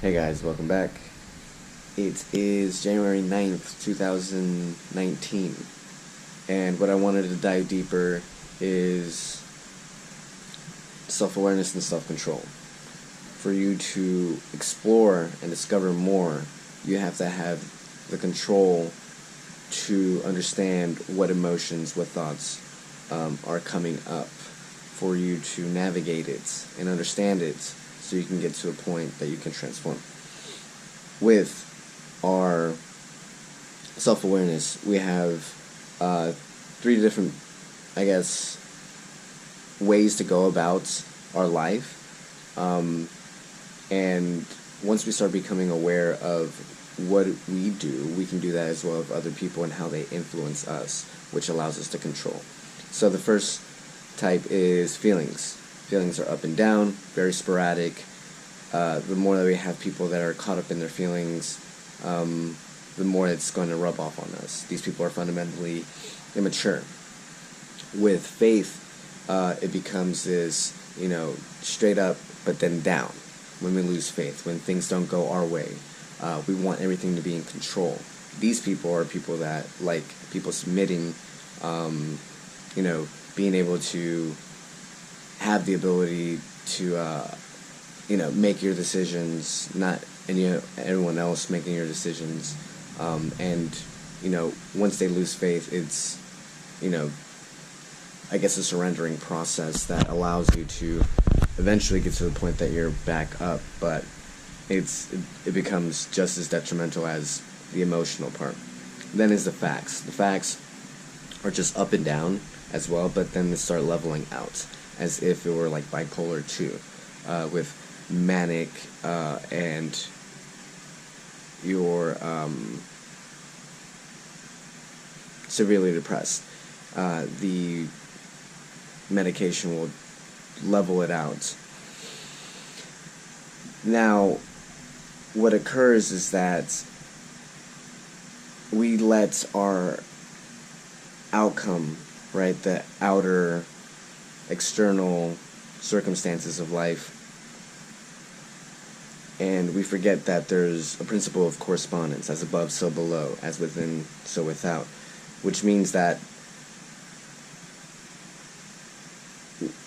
Hey guys, welcome back. It is January 9th, 2019, and what I wanted to dive deeper is self-awareness and self-control. For you to explore and discover more, you have to have the control to understand what emotions, what thoughts are coming up, for you to navigate it and understand it so you can get to a point that you can transform. With our self-awareness, we have three different, I guess, ways to go about our life. And once we start becoming aware of what we do, we can do that as well with other people and how they influence us, which allows us to control. So the first type is feelings. Feelings are up and down, very sporadic. The more that we have people that are caught up in their feelings, the more it's going to rub off on us. These people are fundamentally immature. With faith, it becomes this, straight up but then down. When we lose faith, when things don't go our way, we want everything to be in control. These people are people that like people submitting, being able to have the ability to, make your decisions, not everyone else making your decisions. Once they lose faith, it's, I guess a surrendering process that allows you to eventually get to the point that you're back up, but it becomes just as detrimental as the emotional part. Then is the facts. The facts are just up and down as well, but then they start leveling out, as if it were like bipolar 2, with manic and you're severely depressed. The medication will level it out. Now, what occurs is that we let our outcome, right, the outer external circumstances of life, and we forget that there's a principle of correspondence, as above, so below, as within, so without, which means that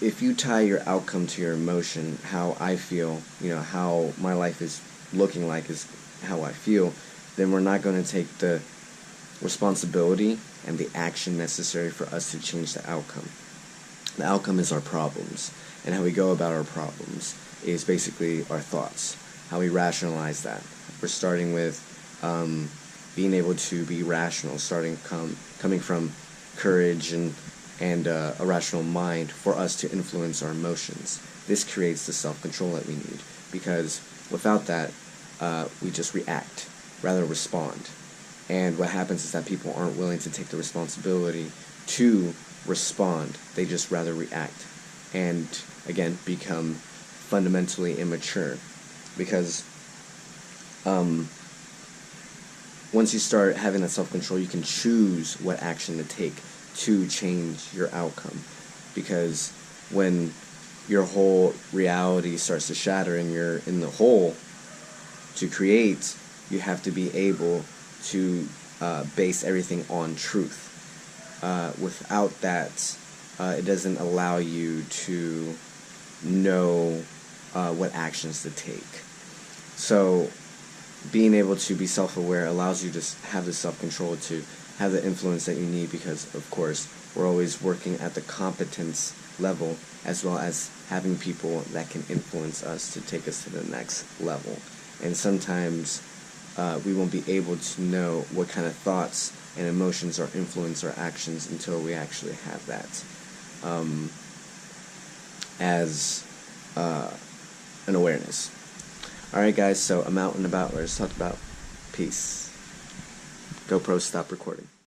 if you tie your outcome to your emotion, how I feel, how my life is looking like is how I feel, then we're not going to take the responsibility and the action necessary for us to change the outcome. The outcome is our problems, and how we go about our problems is basically our thoughts, how we rationalize that. We're starting with being able to be rational, coming from courage and a rational mind for us to influence our emotions. This creates the self-control that we need, because without that, we just react rather than respond. And what happens is that people aren't willing to take the responsibility to respond. They just rather react and, again, become fundamentally immature. Because once you start having that self-control, you can choose what action to take to change your outcome. Because when your whole reality starts to shatter and you're in the hole, to create, you have to be able to base everything on truth. Without that, it doesn't allow you to know what actions to take. So being able to be self-aware allows you to have the self-control to have the influence that you need, because, of course, we're always working at the competence level, as well as having people that can influence us to take us to the next level. And sometimes we won't be able to know what kind of thoughts and emotions or influence our actions until we actually have that as an awareness. Alright guys, so I'm out and about. Let's talk about peace. GoPro, stop recording.